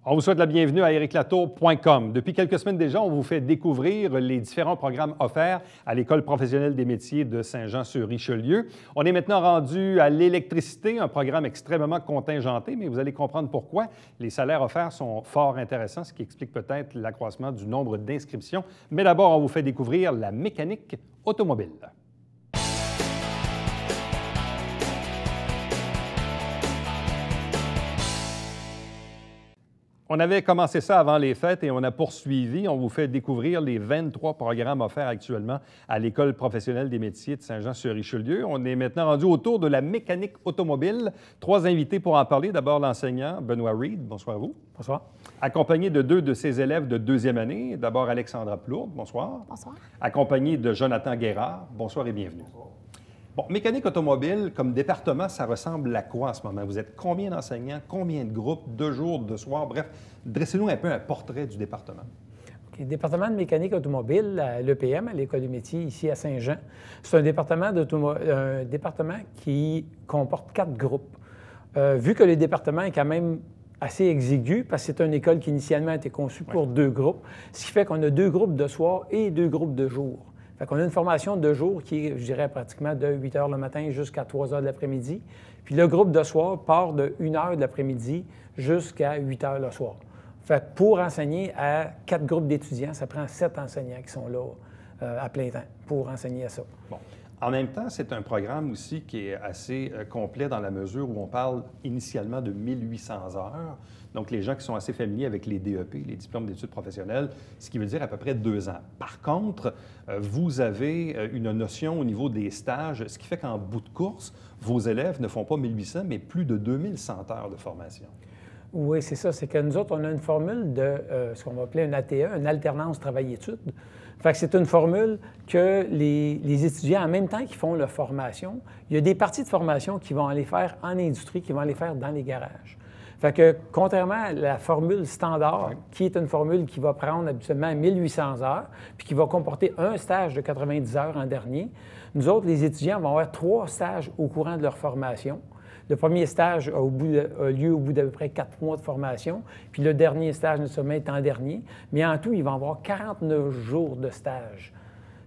On vous souhaite la bienvenue à ericlatour.com. Depuis quelques semaines déjà, on vous fait découvrir les différents programmes offerts à l'École professionnelle des métiers de Saint-Jean-sur-Richelieu. On est maintenant rendu à l'électricité, un programme extrêmement contingenté, mais vous allez comprendre pourquoi. Les salaires offerts sont fort intéressants, ce qui explique peut-être l'accroissement du nombre d'inscriptions. Mais d'abord, on vous fait découvrir la mécanique automobile. On avait commencé ça avant les fêtes et on a poursuivi. On vous fait découvrir les 23 programmes offerts actuellement à l'École professionnelle des métiers de Saint-Jean-sur-Richelieu. On est maintenant rendu autour de la mécanique automobile. 3 invités pour en parler. D'abord, l'enseignant Benoît Reed. Bonsoir à vous. Bonsoir. Accompagné de 2 de ses élèves de 2e année. D'abord, Alexandra Plourde. Bonsoir. Bonsoir. Accompagné de Jonathan Guérard. Bonsoir et bienvenue. Bonsoir. Bon, mécanique automobile, comme département, ça ressemble à quoi en ce moment? Vous êtes combien d'enseignants, combien de groupes, de jours, de soirs? Bref, dressez-nous un peu un portrait du département. OK. Département de mécanique automobile à l'EPM, à l'École des métiers, ici à Saint-Jean. C'est un département qui comporte 4 groupes. Vu que le département est quand même assez exigu, parce que c'est une école qui initialement a été conçue pour 2 groupes, ce qui fait qu'on a 2 groupes de soir et 2 groupes de jour. Fait qu'on a une formation de jour qui est, je dirais, pratiquement de 8 heures le matin jusqu'à 3 heures de l'après-midi. Puis le groupe de soir part de 1 heure de l'après-midi jusqu'à 8 heures le soir. Fait que pour enseigner à 4 groupes d'étudiants, ça prend 7 enseignants qui sont là à plein temps pour enseigner à ça. Bon. En même temps, c'est un programme aussi qui est assez complet dans la mesure où on parle initialement de 1800 heures. Donc, les gens qui sont assez familiers avec les DEP, les diplômes d'études professionnelles, ce qui veut dire à peu près 2 ans. Par contre, vous avez une notion au niveau des stages, ce qui fait qu'en bout de course, vos élèves ne font pas 1800, mais plus de 2100 heures de formation. Oui, c'est ça. C'est que nous autres, on a une formule de ce qu'on va appeler un ATE, une alternance travail-études. Fait que c'est une formule que les étudiants, en même temps qu'ils font leur formation, il y a des parties de formation qui vont aller faire en industrie, qui vont aller faire dans les garages. Fait que, contrairement à la formule standard, qui est une formule qui va prendre habituellement 1800 heures, puis qui va comporter un stage de 90 heures en dernier, nous autres, les étudiants vont avoir 3 stages au courant de leur formation. Le premier stage a lieu au bout d'à peu près 4 mois de formation, puis le dernier stage ne seulement est en dernier, mais en tout, ils vont avoir 49 jours de stage.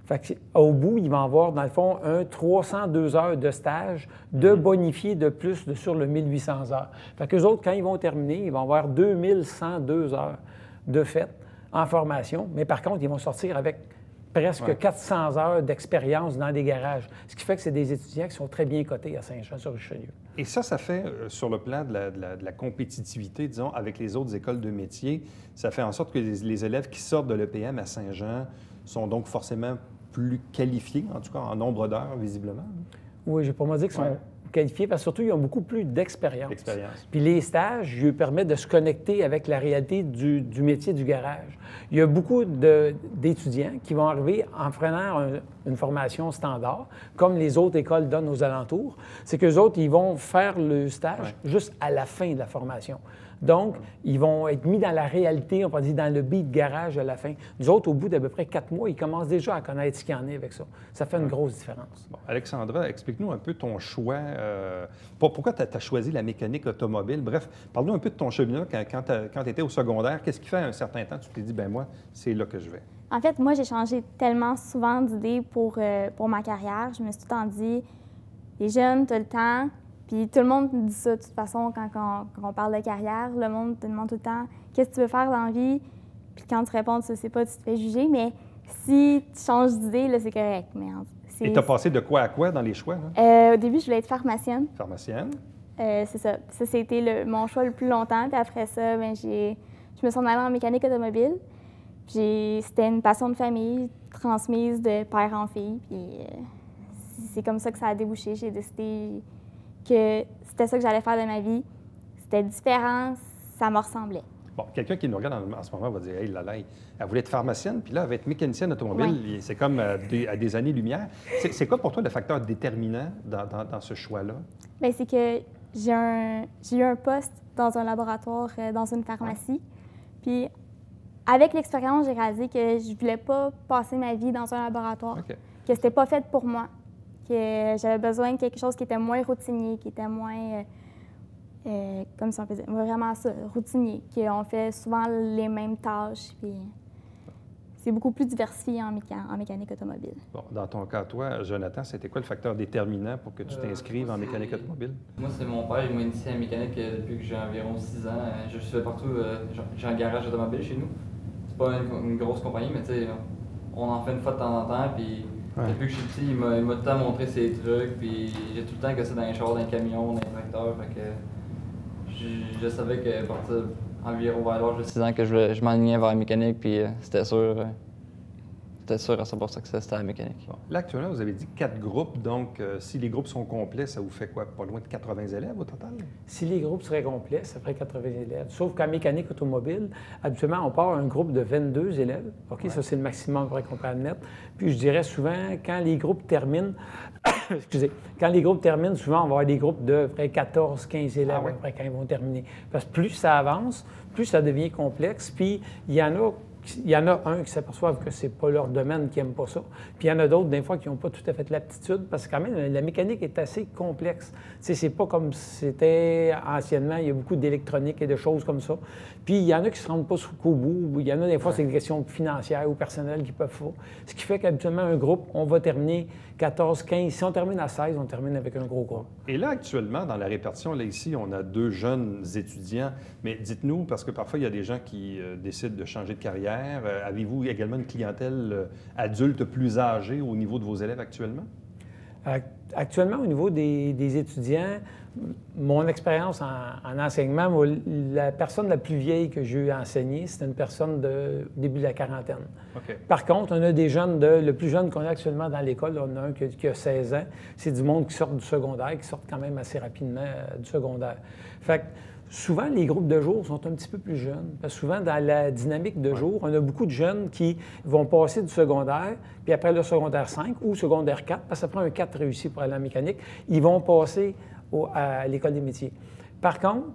Fait qu'au bout, ils vont avoir, dans le fond, 302 heures de stage de bonifié de plus sur le 1800 heures. Fait qu'eux autres, quand ils vont terminer, ils vont avoir 2102 heures de fait en formation, mais par contre, ils vont sortir avec presque 400 heures d'expérience dans des garages, ce qui fait que c'est des étudiants qui sont très bien cotés à Saint-Jean-sur-Richelieu. Et ça fait, sur le plan de la compétitivité, disons, avec les autres écoles de métiers, ça fait en sorte que les élèves qui sortent de l'EPM à Saint-Jean sont donc forcément plus qualifiés, en tout cas en nombre d'heures, visiblement. Oui, je ne vais pas me dire qu'ils sont qualifiés, parce que surtout, ils ont beaucoup plus d'expérience. Puis les stages, ils permettent de se connecter avec la réalité du métier du garage. Il y a beaucoup d'étudiants qui vont arriver en prenant une formation standard, comme les autres écoles donnent aux alentours. C'est qu'eux autres, ils vont faire le stage juste à la fin de la formation. Donc, ils vont être mis dans la réalité, on va dire, dans le beat garage à la fin. Nous autres, au bout d'à peu près 4 mois, ils commencent déjà à connaître ce qu'il y en a avec ça. Ça fait une grosse différence. Bon, Alexandra, explique-nous un peu ton choix. Pourquoi tu as choisi la mécanique automobile? Bref, parle-nous un peu de ton cheminement quand tu étais au secondaire. Qu'est-ce qui fait un certain temps tu t'es dit, ben moi, c'est là que je vais? En fait, moi, j'ai changé tellement souvent d'idées pour ma carrière. Je me suis tout le temps dit, les jeunes, tu as le temps. Puis tout le monde dit ça, de toute façon, quand on parle de carrière. Le monde te demande tout le temps, qu'est-ce que tu veux faire dans la vie? Puis quand tu réponds, tu ne sais pas, tu te fais juger. Mais si tu changes d'idée, là, c'est correct. Et tu as passé de quoi à quoi dans les choix? Au début, je voulais être pharmacienne. Pharmacienne? C'est ça. Ça, c'était mon choix le plus longtemps. Puis après ça, je me suis en allée en mécanique automobile. Puis c'était une passion de famille transmise de père en fille. Puis c'est comme ça que ça a débouché. J'ai décidé que c'était ça que j'allais faire de ma vie. C'était différent, ça me ressemblait. Bon, quelqu'un qui nous regarde en ce moment va dire, hey, là, elle voulait être pharmacienne, puis là, elle va être mécanicienne automobile. Oui. C'est comme à des années-lumière. C'est quoi pour toi le facteur déterminant dans ce choix-là? Bien, c'est que j'ai eu un poste dans un laboratoire, dans une pharmacie. Puis, avec l'expérience, j'ai réalisé que je ne voulais pas passer ma vie dans un laboratoire, que c'était pas fait pour moi, que j'avais besoin de quelque chose qui était moins routinier, qui était moins comme si on peut dire, vraiment ça, routinier, qu'on fait souvent les mêmes tâches, puis c'est beaucoup plus diversifié en mécanique automobile. Bon, dans ton cas, toi, Jonathan, c'était quoi le facteur déterminant pour que tu t'inscrives en mécanique automobile? Moi, c'est mon père, il m'a initié à la mécanique depuis que j'ai environ 6 ans. Je suis partout, j'ai un garage automobile chez nous. C'est pas une grosse compagnie, mais tu sais, on en fait une fois de temps en temps, puis depuis que je suis petit, il m'a tout le temps montré ses trucs, puis j'ai tout le temps gossé dans les chars, dans les camions, dans les tracteurs, fait que je savais qu'à partir environ vers l'âge de 6 ans que je m'enlignais vers la mécanique, puis c'était sûr à 100% que c'était la mécanique. Bon. Là, actuellement, vous avez dit 4 groupes, donc si les groupes sont complets, ça vous fait quoi? Pas loin de 80 élèves au total? Si les groupes seraient complets, ça ferait 80 élèves. Sauf qu'en mécanique automobile, habituellement, on part un groupe de 22 élèves. OK, ça, c'est le maximum qu'on peut admettre. Puis je dirais souvent, quand les groupes terminent, quand les groupes terminent, souvent, on va avoir des groupes de près 14, 15 élèves après quand ils vont terminer. Parce que plus ça avance, plus ça devient complexe. Puis il y en a un qui s'aperçoivent que c'est pas leur domaine, qui n'aiment pas ça. Puis il y en a d'autres, des fois, qui n'ont pas tout à fait l'aptitude, parce que quand même, la mécanique est assez complexe. Tu sais, c'est pas comme c'était anciennement, il y a beaucoup d'électronique et de choses comme ça. Puis il y en a qui se rendent pas jusqu'au bout. Il y en a des fois, c'est une question financière ou personnelle qui peuvent pas. Ce qui fait qu'habituellement, un groupe, on va terminer 14, 15. Si on termine à 16, on termine avec un gros groupe. Et là, actuellement, dans la répartition, là, ici, on a 2 jeunes étudiants. Mais dites-nous, parce que parfois, il y a des gens qui décident de changer de carrière. Avez-vous également une clientèle adulte plus âgée au niveau de vos élèves actuellement? Actuellement, au niveau des étudiants, mon expérience en enseignement, la personne la plus vieille que j'ai eu à enseigner, c'est une personne de début de la quarantaine. Okay. Par contre, on a des jeunes, le plus jeune qu'on a actuellement dans l'école, on a un qui a 16 ans. C'est du monde qui sort du secondaire, qui sort quand même assez rapidement du secondaire. Fait que, souvent, les groupes de jour sont un petit peu plus jeunes. Parce que souvent, dans la dynamique de jour, on a beaucoup de jeunes qui vont passer du secondaire, puis après le secondaire 5 ou secondaire 4, parce que ça prend un 4 réussi pour aller en mécanique, ils vont passer à l'école des métiers. Par contre,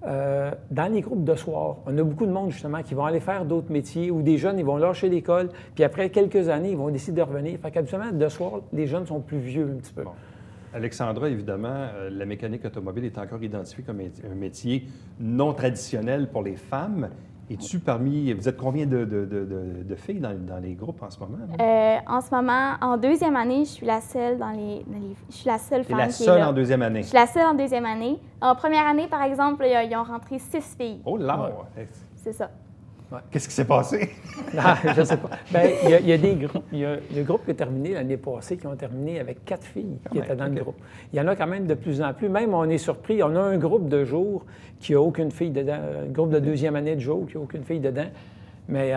dans les groupes de soir, on a beaucoup de monde, justement, qui vont aller faire d'autres métiers, ou des jeunes, ils vont lâcher l'école, puis après quelques années, ils vont décider de revenir. Fait qu'habituellement, de soir, les jeunes sont plus vieux un petit peu. Bon. Alexandra, évidemment, la mécanique automobile est encore identifiée comme un métier non traditionnel pour les femmes. Es-tu parmi... Vous êtes combien de filles dans les groupes en ce moment? En ce moment, en 2e année, je suis la seule je suis la seule femme qui est là. La seule en 2e année? Je suis la seule en 2e année. En première année, par exemple, ils ont rentré 6 filles. Oh là! Ouais. C'est ça. Ouais. Qu'est-ce qui s'est passé? Non, je ne sais pas. Bien, il y a des groupes. Il y a le groupe qui a terminé l'année passée, qui ont terminé avec 4 filles qui étaient dans le groupe. Il y en a quand même de plus en plus. Même, on est surpris. On a un groupe de jour qui n'a aucune fille dedans. Un groupe de 2e année de jour qui n'a aucune fille dedans. Mais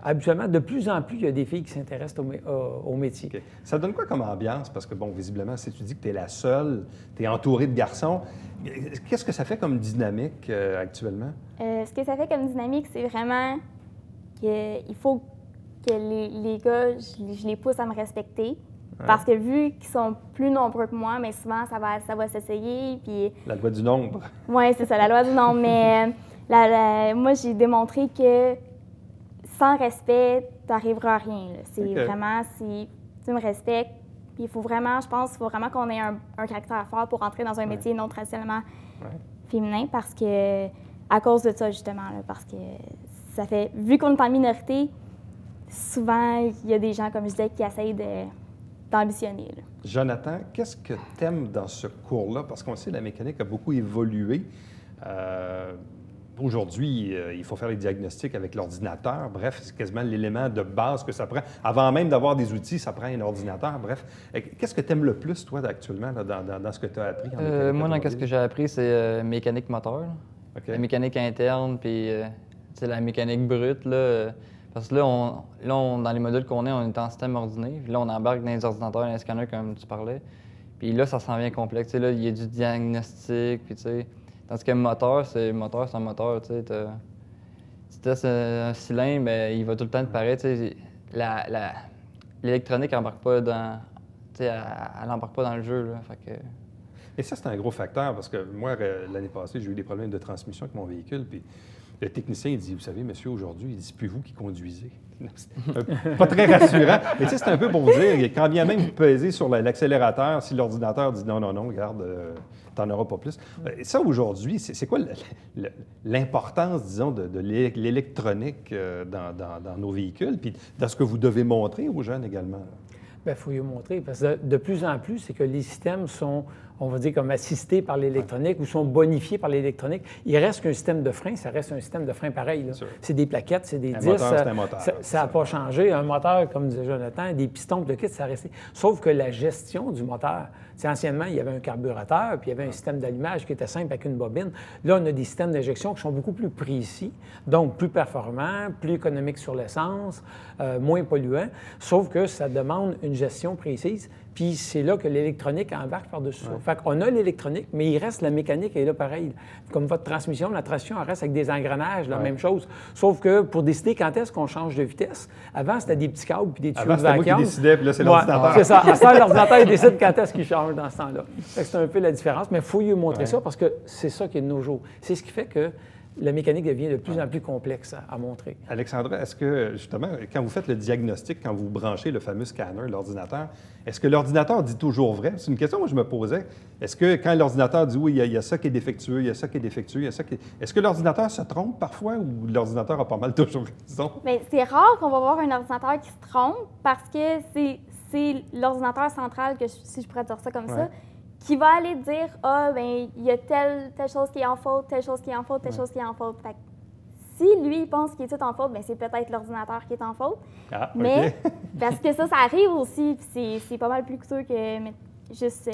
habituellement, de plus en plus, il y a des filles qui s'intéressent au métier. Okay. Ça donne quoi comme ambiance? Parce que, bon, visiblement, si tu dis que tu es la seule, tu es entourée de garçons, qu'est-ce que ça fait comme dynamique actuellement? Ce que ça fait comme dynamique, c'est vraiment qu'il faut que les gars, je les pousse à me respecter. Ouais. Parce que vu qu'ils sont plus nombreux que moi, mais souvent, ça va s'essayer. Puis... La loi du nombre. Oui, c'est ça, la loi du nombre. Mais moi, j'ai démontré que sans respect, tu n'arriveras à rien. C'est vraiment, si tu me respectes, puis il faut vraiment, je pense, qu'on ait un caractère fort pour entrer dans un métier non traditionnellement féminin, parce que, à cause de ça, justement, là, parce que ça fait, vu qu'on est en minorité, souvent, il y a des gens, comme je disais, qui essayent d'ambitionner. Là. Jonathan, qu'est-ce que tu aimes dans ce cours-là? Parce qu'on sait que la mécanique a beaucoup évolué. Aujourd'hui, il faut faire les diagnostics avec l'ordinateur. Bref, c'est quasiment l'élément de base que ça prend. Avant même d'avoir des outils, ça prend un ordinateur. Bref, qu'est-ce que tu aimes le plus, toi, actuellement, là, dans ce que tu as appris en mécanique? Moi, dans ce que j'ai appris, c'est mécanique moteur. Okay. La mécanique interne, puis la mécanique brute. Là, parce que là, dans les modules qu'on est, on est en système ordinaire. Puis là, on embarque dans les ordinateurs, dans les scanners, comme tu parlais. Puis là, ça s'en vient complexe. Là, il y a du diagnostic, puis tu sais... Tandis que moteur, c'est un moteur, tu sais. Si tu testes un cylindre, bien, il va tout le temps te paraître. L'électronique n'embarque pas dans... elle n'embarque pas dans le jeu, là. Fait que... Et ça, c'est un gros facteur, parce que moi, l'année passée, j'ai eu des problèmes de transmission avec mon véhicule, puis le technicien, il dit, vous savez, monsieur, aujourd'hui, il dit, c'est plus vous qui conduisez. Pas très rassurant. Mais tu sais, c'est un peu pour vous dire, quand bien même vous pesez sur l'accélérateur, si l'ordinateur dit non, regarde, t'en auras pas plus. Ça, aujourd'hui, c'est quoi l'importance, disons, de l'électronique dans nos véhicules, puis dans ce que vous devez montrer aux jeunes également? Bien, il faut y montrer, parce que de plus en plus, c'est que les systèmes sont, on va dire, comme assistés par l'électronique ou sont bonifiés par l'électronique. Il reste qu'un système de frein, ça reste un système de frein pareil. C'est des plaquettes, c'est des disques. Moteur, c'est un moteur. Ça n'a pas changé. Un moteur, comme disait Jonathan, des pistons, le kit, ça a resté. Sauf que la gestion du moteur, anciennement, il y avait un carburateur, puis il y avait un système d'allumage qui était simple avec une bobine. Là, on a des systèmes d'injection qui sont beaucoup plus précis, donc plus performants, plus économiques sur l'essence, moins polluants, sauf que ça demande une gestion précise. Puis c'est là que l'électronique embarque par-dessus ça. Fait qu'on a l'électronique, mais il reste la mécanique est là pareil. Comme votre transmission, la transmission elle reste avec des engrenages, la même chose. Sauf que pour décider quand est-ce qu'on change de vitesse, avant c'était des petits câbles puis des tuyaux de vacuum. Avant c'était moi qui décidais, puis là c'est l'ordinateur. C'est ça. À ça, l'ordinateur il décide quand est-ce qu'il change dans ce temps-là. Fait que c'est un peu la différence, mais il faut lui montrer ça parce que c'est ça qui est de nos jours. C'est ce qui fait que la mécanique devient de plus en plus complexe à montrer. Alexandra, est-ce que, justement, quand vous faites le diagnostic, quand vous branchez le fameux scanner, l'ordinateur, est-ce que l'ordinateur dit toujours vrai? C'est une question que moi, je me posais. Est-ce que quand l'ordinateur dit oui, il y a ça qui est défectueux, il y a ça qui est défectueux, il y a ça qui est... Est-ce que l'ordinateur se trompe parfois ou l'ordinateur a pas mal toujours raison? Bien, c'est rare qu'on va voir un ordinateur qui se trompe parce que c'est l'ordinateur central, si je pourrais dire ça comme ça, qui va aller dire « Ah, bien, il y a telle chose qui est en faute, telle chose qui est en faute, telle chose qui est en faute. » Fait que si lui, il pense qu'il est tout en faute, bien, c'est peut-être l'ordinateur qui est en faute. Ah, mais parce que ça arrive aussi, puis c'est pas mal plus coûteux que juste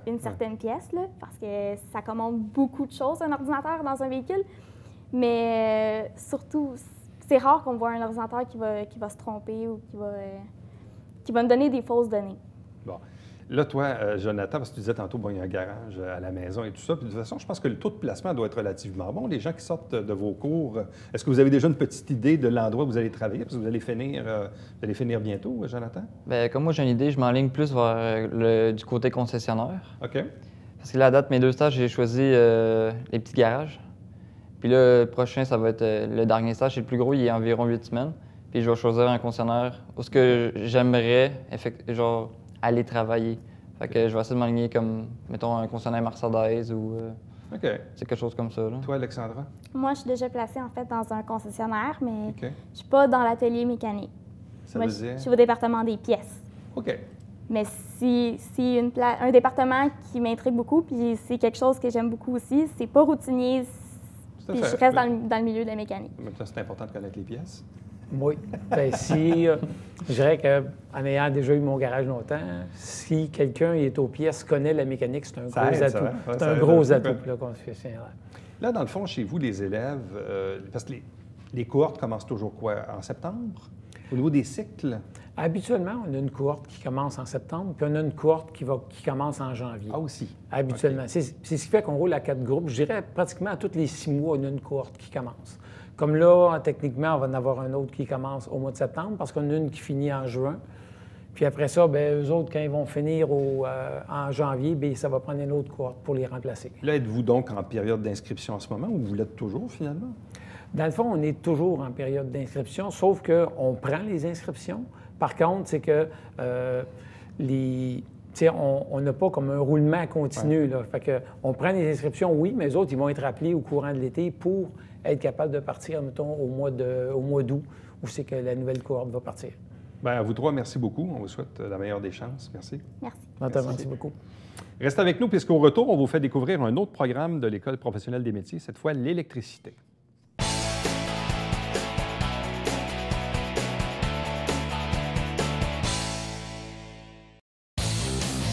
une certaine pièce, là, parce que ça commande beaucoup de choses, un ordinateur dans un véhicule. Mais surtout, c'est rare qu'on voit un ordinateur qui va se tromper ou qui va nous donner des fausses données. Bon. Là, toi, Jonathan, parce que tu disais tantôt, bon, il y a un garage à la maison et tout ça. Puis de toute façon, je pense que le taux de placement doit être relativement bon. Les gens qui sortent de vos cours, est-ce que vous avez déjà une petite idée de l'endroit où vous allez travailler? Parce que vous allez finir bientôt, Jonathan? Bien, comme moi, j'ai une idée, je m'enligne plus vers du côté concessionnaire. OK. Parce que là, à date, mes 2 stages, j'ai choisi les petits garages. Puis là, le prochain, ça va être le dernier stage. C'est le plus gros, il est environ 8 semaines. Puis je vais choisir un concessionnaire où ce que j'aimerais, genre, aller travailler. Fait que je vais essayer de m'aligner comme, mettons, un concessionnaire Mercedes ou c'est quelque chose comme ça. Là. Toi, Alexandra? Moi, je suis déjà placée, en fait, dans un concessionnaire, mais je ne suis pas dans l'atelier mécanique. Ça veut dire? Je suis au département des pièces. OK. Mais si un département qui m'intrigue beaucoup, puis c'est quelque chose que j'aime beaucoup aussi, c'est pas routinier, puis je reste dans le milieu de la mécanique. En même temps, c'est important de connaître les pièces. Oui. Bien, je dirais qu'en ayant déjà eu mon garage longtemps, si quelqu'un est aux pièces, connaît la mécanique, c'est un gros atout. C'est un gros atout pour le concessionnaire. Là, dans le fond, chez vous, les élèves, parce que les cohortes commencent toujours quoi? En septembre? Au niveau des cycles? Habituellement, on a une cohorte qui commence en septembre, puis on a une cohorte qui commence en janvier. Ah, aussi? Habituellement. Okay. C'est ce qui fait qu'on roule à 4 groupes. Je dirais pratiquement à tous les 6 mois, on a une cohorte qui commence. Comme là, techniquement, on va en avoir un autre qui commence au mois de septembre parce qu'on a une qui finit en juin. Puis après ça, bien, eux autres, quand ils vont finir en janvier, bien, ça va prendre une autre cohorte pour les remplacer. Là, êtes-vous donc en période d'inscription en ce moment ou vous l'êtes toujours finalement? Dans le fond, on est toujours en période d'inscription, sauf qu'on prend les inscriptions. Par contre, c'est que on n'a pas comme un roulement continu. Là. Fait que, on prend les inscriptions, oui, mais les autres, ils vont être appelés au courant de l'été pour être capables de partir, mettons, au mois d'août, où c'est que la nouvelle cohorte va partir. Bien, à vous trois, merci beaucoup. On vous souhaite la meilleure des chances. Merci. Merci. Merci beaucoup. Restez avec nous, puisqu'au retour, on vous fait découvrir un autre programme de l'École professionnelle des métiers, cette fois l'électricité.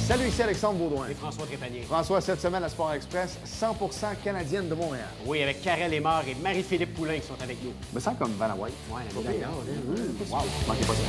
Salut, ici Alexandre Baudouin. Et François Trépanier. François, cette semaine à Sport Express, 100% canadienne de Montréal. Oui, avec Karel Aymar et Marie-Philippe Poulain qui sont avec nous. Me sens comme Vanna White. Oui, la médaille d'or. Wow, manquez pas ça.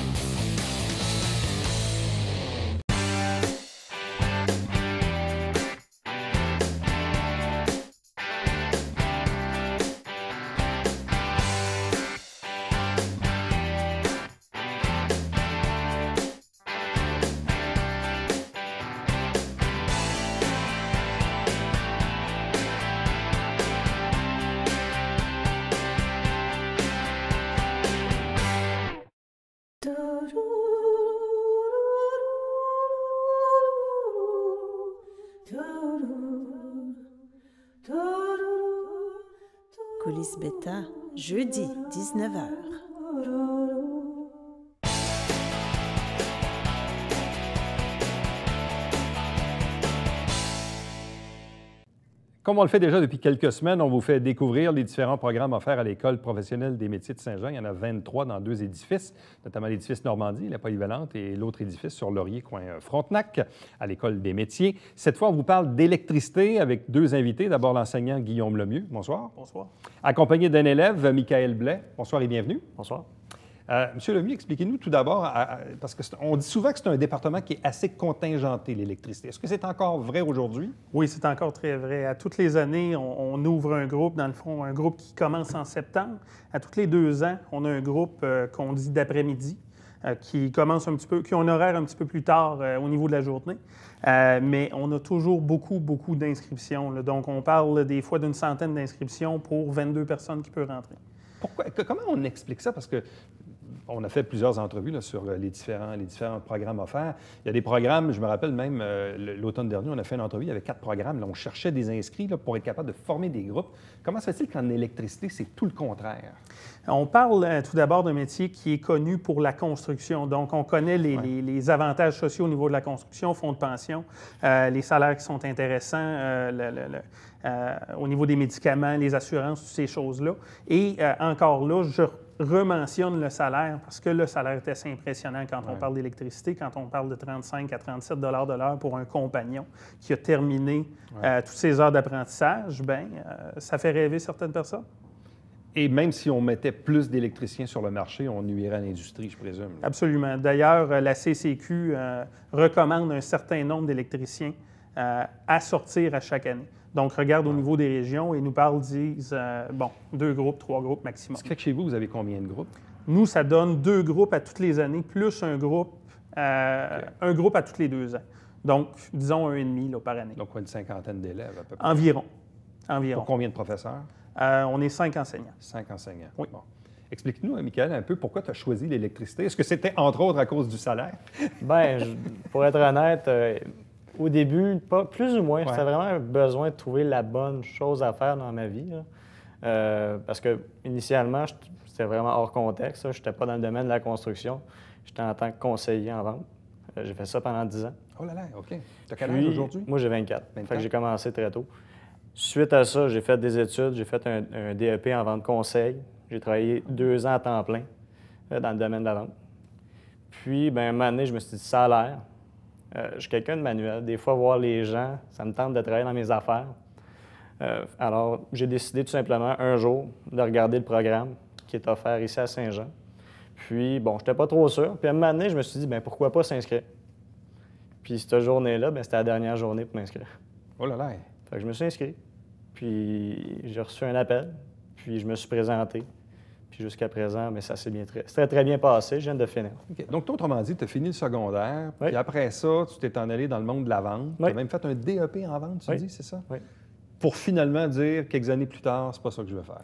Coulisses Bêta, jeudi, 19h. Comme on le fait déjà depuis quelques semaines, on vous fait découvrir les différents programmes offerts à l'École professionnelle des métiers de Saint-Jean. Il y en a 23 dans 2 édifices, notamment l'édifice Normandie, la polyvalente, et l'autre édifice sur Laurier, coin Frontenac, à l'École des métiers. Cette fois, on vous parle d'électricité avec 2 invités. D'abord, l'enseignant Guillaume Lemieux. Bonsoir. Bonsoir. Accompagné d'un élève, Michael Blais. Bonsoir et bienvenue. Bonsoir. Monsieur Lemieux, expliquez-nous tout d'abord, parce qu'on dit souvent que c'est un département qui est assez contingenté, l'électricité. Est-ce que c'est encore vrai aujourd'hui? Oui, c'est encore très vrai. À toutes les années, on ouvre un groupe, dans le fond, un groupe qui commence en septembre. À tous les 2 ans, on a un groupe qu'on dit d'après-midi, qui commence un petit peu, qui a un horaire un petit peu plus tard au niveau de la journée. Mais on a toujours beaucoup d'inscriptions. Donc, on parle des fois d'une centaine d'inscriptions pour 22 personnes qui peuvent rentrer. Pourquoi? Comment on explique ça? Parce que on a fait plusieurs entrevues là, sur les différents programmes offerts. Il y a des programmes, je me rappelle même, l'automne dernier, on a fait une entrevue, il y avait 4 programmes. Là, on cherchait des inscrits là, pour être capable de former des groupes. Comment se fait-il qu'en électricité, c'est tout le contraire? On parle tout d'abord d'un métier qui est connu pour la construction. Donc, on connaît les avantages sociaux au niveau de la construction, fonds de pension, les salaires qui sont intéressants, au niveau des médicaments, les assurances, toutes ces choses-là. Et encore là, je rementionne le salaire parce que le salaire est assez impressionnant quand on parle d'électricité, quand on parle de 35 à 37 de l'heure pour un compagnon qui a terminé toutes ses heures d'apprentissage. Bien, ça fait rêver certaines personnes. Et même si on mettait plus d'électriciens sur le marché, on nuirait à l'industrie, je présume. Absolument. D'ailleurs, la CCQ recommande un certain nombre d'électriciens à sortir à chaque année. Donc, regarde au niveau des régions et nous disent, 2 groupes, 3 groupes maximum. Ce qui fait que chez vous, vous avez combien de groupes? Nous, ça donne 2 groupes à toutes les années, plus un groupe à tous les 2 ans. Donc, disons 1,5 là, par année. Donc, une cinquantaine d'élèves à peu près. Environ. Pour combien de professeurs? On est 5 enseignants. 5 enseignants. Oui. Bon. Explique-nous, Michael, un peu pourquoi tu as choisi l'électricité. Est-ce que c'était, entre autres, à cause du salaire? Bien, pour être honnête, au début, plus ou moins, c'était vraiment un besoin de trouver la bonne chose à faire dans ma vie. Parce que initialement, c'était vraiment hors contexte. Je n'étais pas dans le domaine de la construction. J'étais en tant que conseiller en vente. J'ai fait ça pendant 10 ans. Oh là là, OK. Tu as quel âge aujourd'hui? Moi, j'ai 24. 24. Fait que j'ai commencé très tôt. Suite à ça, j'ai fait des études. J'ai fait un DEP en vente conseil. J'ai travaillé 2 ans à temps plein dans le domaine de la vente. Puis, bien, un moment donné, je me suis dit, salaire. Je suis quelqu'un de manuel. Des fois, voir les gens, ça me tente de travailler dans mes affaires. Alors, j'ai décidé tout simplement un jour de regarder le programme qui est offert ici à Saint-Jean. Puis, bon, je n'étais pas trop sûr. Puis, à un moment donné, je me suis dit, bien, pourquoi pas s'inscrire? Puis, cette journée-là, bien, c'était la dernière journée pour m'inscrire. Oh là là! Fait que je me suis inscrit. Puis, j'ai reçu un appel. Puis, je me suis présenté. Puis jusqu'à présent, mais ça s'est très bien passé. Je viens de finir. Okay. Donc, autrement dit, tu as fini le secondaire. Oui. Puis après ça, tu t'es en allé dans le monde de la vente. Oui. Tu as même fait un DEP en vente, tu dis, c'est ça? Oui. Pour finalement dire, quelques années plus tard, c'est pas ça que je veux faire.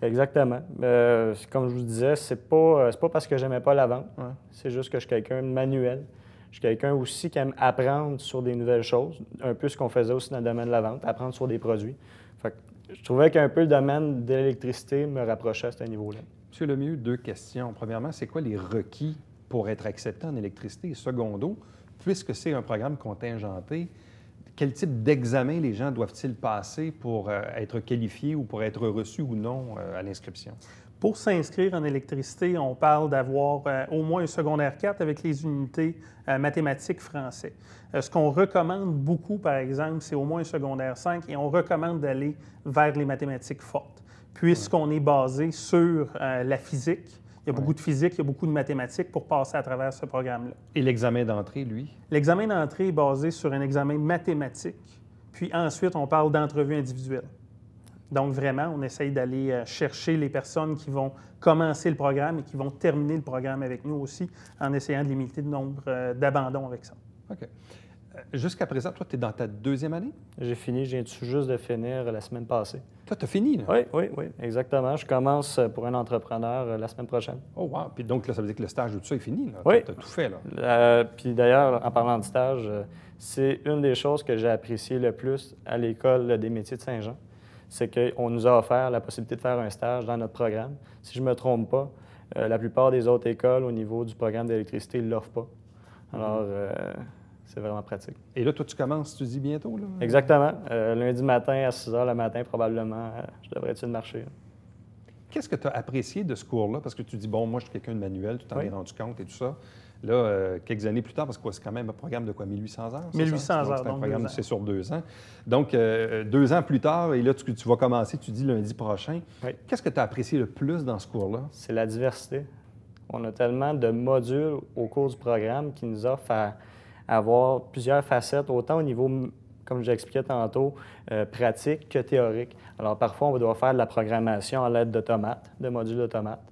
Exactement. Comme je vous disais, c'est pas parce que j'aimais pas la vente. Ouais. C'est juste que je suis quelqu'un de manuel. Je suis quelqu'un aussi qui aime apprendre sur des nouvelles choses. Un peu ce qu'on faisait aussi dans le domaine de la vente, apprendre sur des produits. Fait que je trouvais qu'un peu le domaine de l'électricité me rapprochait à ce niveau-là. Monsieur Lemieux, 2 questions. Premièrement, c'est quoi les requis pour être accepté en électricité? Et secondo, puisque c'est un programme contingenté, quel type d'examen les gens doivent-ils passer pour être qualifiés ou pour être reçus ou non à l'inscription? Pour s'inscrire en électricité, on parle d'avoir au moins un secondaire 4 avec les unités mathématiques français. Ce qu'on recommande beaucoup, par exemple, c'est au moins un secondaire 5 et on recommande d'aller vers les mathématiques fortes, puisqu'on est basé sur la physique. Il y a beaucoup de physique, il y a beaucoup de mathématiques pour passer à travers ce programme-là. Et l'examen d'entrée, lui? L'examen d'entrée est basé sur un examen mathématique, puis ensuite, on parle d'entrevue individuelle. Donc, vraiment, on essaye d'aller chercher les personnes qui vont commencer le programme et qui vont terminer le programme avec nous aussi, en essayant de limiter le nombre d'abandons avec ça. OK. Jusqu'à présent, toi, tu es dans ta 2e année? J'ai fini, je viens tout juste de finir la semaine passée. Toi, tu as fini, là? Oui, exactement. Je commence pour un entrepreneur la semaine prochaine. Oh, wow! Puis donc, là, ça veut dire que le stage de tout ça est fini, là? Oui. Tu as tout fait, là? Puis d'ailleurs, en parlant de stage, c'est une des choses que j'ai apprécié le plus à l'École des métiers de Saint-Jean. C'est qu'on nous a offert la possibilité de faire un stage dans notre programme. Si je ne me trompe pas, la plupart des autres écoles au niveau du programme d'électricité ne l'offrent pas. Alors, c'est vraiment pratique. Et là, toi, tu commences, tu dis bientôt, là? Exactement. Lundi matin à 6 h le matin, probablement, je devrais être sur le marché. Là. Qu'est-ce que tu as apprécié de ce cours-là? Parce que tu dis, bon, moi, je suis quelqu'un de manuel, tu t'en es rendu compte et tout ça. Là, quelques années plus tard, parce que c'est quand même un programme de quoi, 1800 heures? 1800 heures, c'est un programme, c'est sur 2 ans. Donc, 2 ans plus tard, et là, tu vas commencer, tu dis lundi prochain. Oui. Qu'est-ce que tu as apprécié le plus dans ce cours-là? C'est la diversité. On a tellement de modules au cours du programme qui nous offrent à avoir plusieurs facettes, autant au niveau, comme je l'expliquais tantôt, pratique que théorique. Alors, parfois, on va devoir faire de la programmation à l'aide d'automates, de modules d'automates.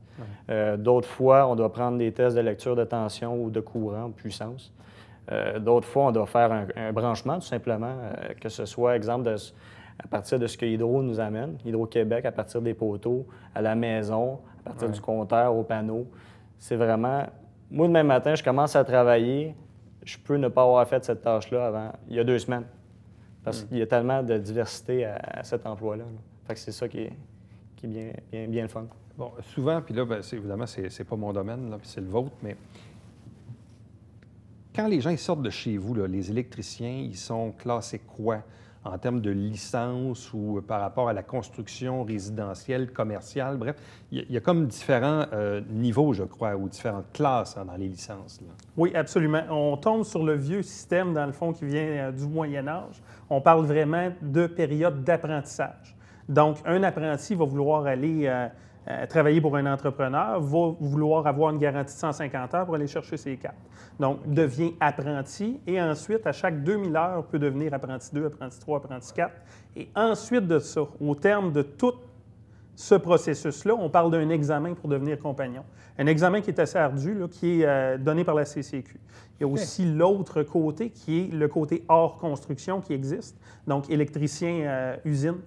D'autres fois, on doit prendre des tests de lecture de tension ou de courant, de puissance. D'autres fois, on doit faire un branchement, tout simplement, que ce soit, exemple, à partir de ce que Hydro nous amène, Hydro-Québec, à partir des poteaux, à la maison, à partir du compteur, au panneau. C'est vraiment... Moi, demain matin, je commence à travailler. Je peux ne pas avoir fait cette tâche-là avant, il y a 2 semaines. Parce qu'il y a tellement de diversité à cet emploi-là. Fait que c'est ça qui est bien le fun. Bon, souvent, puis là, bien, évidemment, c'est pas mon domaine, là, puis c'est le vôtre, mais quand les gens ils sortent de chez vous, là, les électriciens, ils sont classés quoi en termes de licence ou par rapport à la construction résidentielle, commerciale? Bref, il y a comme différents niveaux, je crois, ou différentes classes dans les licences, là. Oui, absolument. On tombe sur le vieux système, dans le fond, qui vient du Moyen Âge. On parle vraiment de période d'apprentissage. Donc, un apprenti va vouloir aller travailler pour un entrepreneur, va vouloir avoir une garantie de 150 heures pour aller chercher ses cartes. Donc, devient apprenti et ensuite, à chaque 2000 heures, peut devenir apprenti 2, apprenti 3, apprenti 4. Et ensuite de ça, au terme de tout ce processus-là, on parle d'un examen pour devenir compagnon. Un examen qui est assez ardu, là, qui est donné par la CCQ. Il y a aussi l'autre côté, qui est le côté hors construction qui existe, donc électricien usine,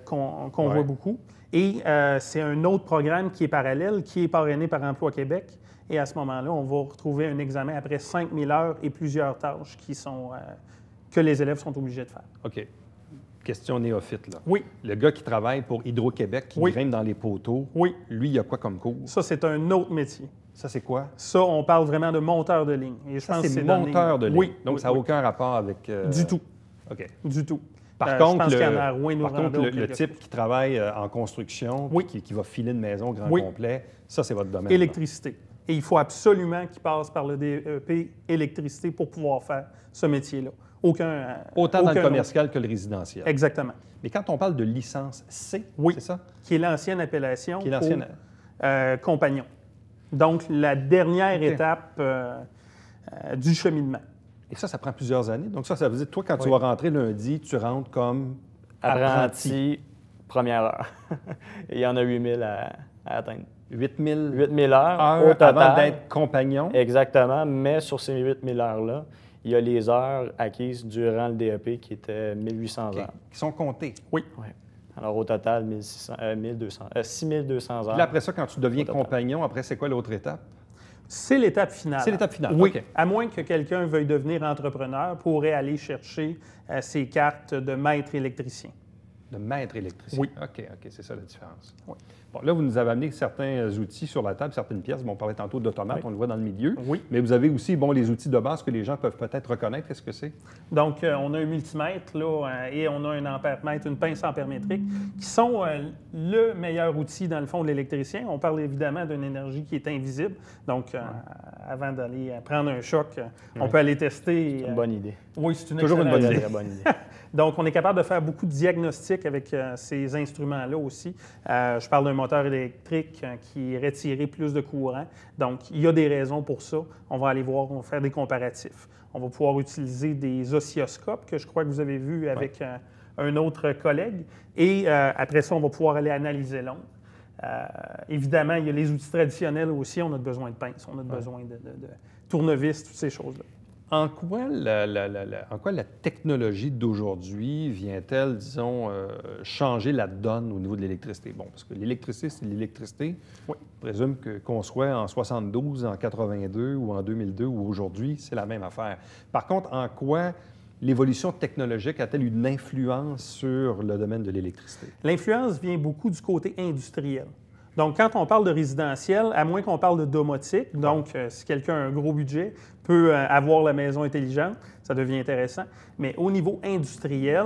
qu'on voit beaucoup. Et c'est un autre programme qui est parallèle, qui est parrainé par Emploi Québec. Et à ce moment-là, on va retrouver un examen après 5000 heures et plusieurs tâches que les élèves sont obligés de faire. OK. Question néophyte, là. Oui. Le gars qui travaille pour Hydro-Québec, qui grimpe dans les poteaux, lui, il a quoi comme cours? Ça, c'est un autre métier. Ça, c'est quoi? Ça, on parle vraiment de monteur de ligne. Et je pense que c'est monteur de ligne? Oui. Donc, ça n'a aucun rapport avec... Du tout. OK. Du tout. Par contre, le type qui travaille en construction, qui va filer une maison grand complet, ça, c'est votre domaine. Électricité. Et il faut absolument qu'il passe par le DEP électricité pour pouvoir faire ce métier-là. Autant dans le commercial que le résidentiel. Exactement. Mais quand on parle de licence C, c'est ça? Qui est l'ancienne appellation pour compagnon. Donc, la dernière étape du cheminement. Et ça prend plusieurs années. Donc ça veut dire, toi, quand tu vas rentrer lundi, tu rentres comme apprenti première heure. Et il y en a 8000 à atteindre. 8000 heures au total. Avant d'être compagnon. Exactement. Mais sur ces 8000 heures-là, il y a les heures acquises durant le DEP qui étaient 1800 heures. Qui sont comptées. Oui. Alors, au total, 6200 heures. Puis là, après ça, quand tu deviens compagnon, après, c'est quoi l'autre étape? C'est l'étape finale. C'est l'étape finale, oui. OK. À moins que quelqu'un veuille devenir entrepreneur, pourrait aller chercher ses cartes de maître électricien. De maître électricien? Oui. OK, c'est ça la différence. Oui. Bon, là, vous nous avez amené certains outils sur la table, certaines pièces. Bon, on parlait tantôt d'automates, on le voit dans le milieu. Oui. Mais vous avez aussi, les outils de base que les gens peuvent peut-être reconnaître. Qu'est-ce que c'est? Donc, on a un multimètre, là, et on a un ampèremètre, une pince ampèrmétrique, qui sont le meilleur outil, dans le fond, de l'électricien. On parle évidemment d'une énergie qui est invisible. Donc, avant d'aller prendre un choc, on peut aller tester. C'est une bonne idée. Oui, c'est toujours une bonne idée. Très bonne idée. Donc, on est capable de faire beaucoup de diagnostics avec ces instruments-là aussi. Je parle d'un moteur électrique qui irait tirer plus de courant. Donc, il y a des raisons pour ça. On va aller voir, on va faire des comparatifs. On va pouvoir utiliser des oscilloscopes que je crois que vous avez vus avec un autre collègue. Et après ça, on va pouvoir aller analyser l'onde. Évidemment, il y a les outils traditionnels aussi. On a besoin de pinces, on a besoin de tournevis, toutes ces choses-là. En quoi la technologie d'aujourd'hui vient-elle, disons, changer la donne au niveau de l'électricité? Bon, parce que l'électricité, c'est l'électricité. Oui. Je présume qu'on soit en 72, en 82 ou en 2002 ou aujourd'hui, c'est la même affaire. Par contre, en quoi l'évolution technologique a-t-elle une influence sur le domaine de l'électricité? L'influence vient beaucoup du côté industriel. Donc, quand on parle de résidentiel, à moins qu'on parle de domotique, donc si quelqu'un a un gros budget, peut avoir la maison intelligente, ça devient intéressant. Mais au niveau industriel,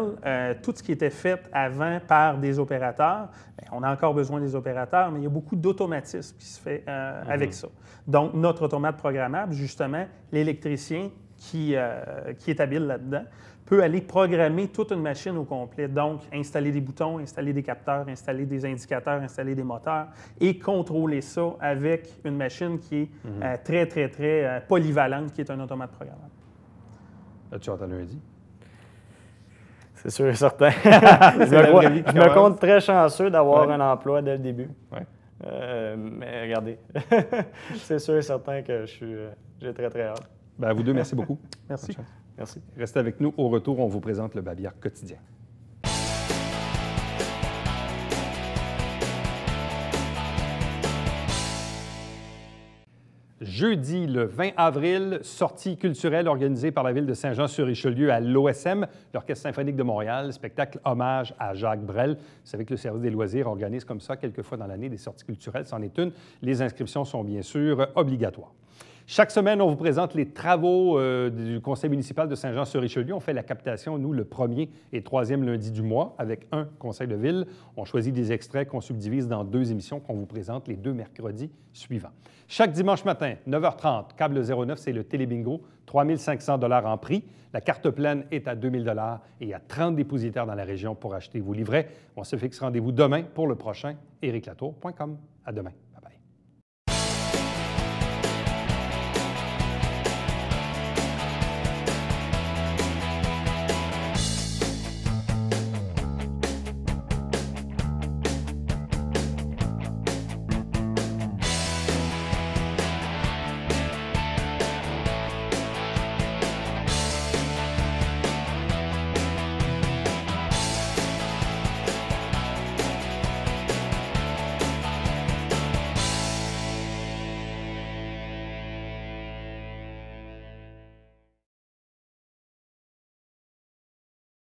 tout ce qui était fait avant par des opérateurs, bien, on a encore besoin des opérateurs, mais il y a beaucoup d'automatisme qui se fait avec ça. Donc, notre automate programmable, justement, l'électricien qui est habile là-dedans, peut aller programmer toute une machine au complet. Donc, installer des boutons, installer des capteurs, installer des indicateurs, installer des moteurs et contrôler ça avec une machine qui est très, très, très polyvalente, qui est un automate programmable. As-tu entendu un dit? C'est sûr et certain. Je me compte très chanceux d'avoir un emploi dès le début. Ouais. Mais regardez, c'est sûr et certain que j'ai très, très hâte. Bien, à vous deux, merci beaucoup. Merci. Merci. Restez avec nous. Au retour, on vous présente le Bavière quotidien. Jeudi, le 20 avril, sortie culturelle organisée par la Ville de Saint-Jean-sur-Richelieu à l'OSM, l'Orchestre symphonique de Montréal, spectacle hommage à Jacques Brel. Vous savez que le service des loisirs organise comme ça quelques fois dans l'année des sorties culturelles. C'en est une. Les inscriptions sont bien sûr obligatoires. Chaque semaine, on vous présente les travaux du conseil municipal de Saint-Jean-sur-Richelieu. On fait la captation, nous, le 1er et 3e lundi du mois avec un conseil de ville. On choisit des extraits qu'on subdivise dans 2 émissions qu'on vous présente les 2 mercredis suivants. Chaque dimanche matin, 9h30, Câble 09, c'est le Télébingo, 3 500 $ en prix. La carte pleine est à 2 000 $ et il y a 30 dépositaires dans la région pour acheter vos livrets. On se fixe rendez-vous demain pour le prochain. éric-latour.com. À demain.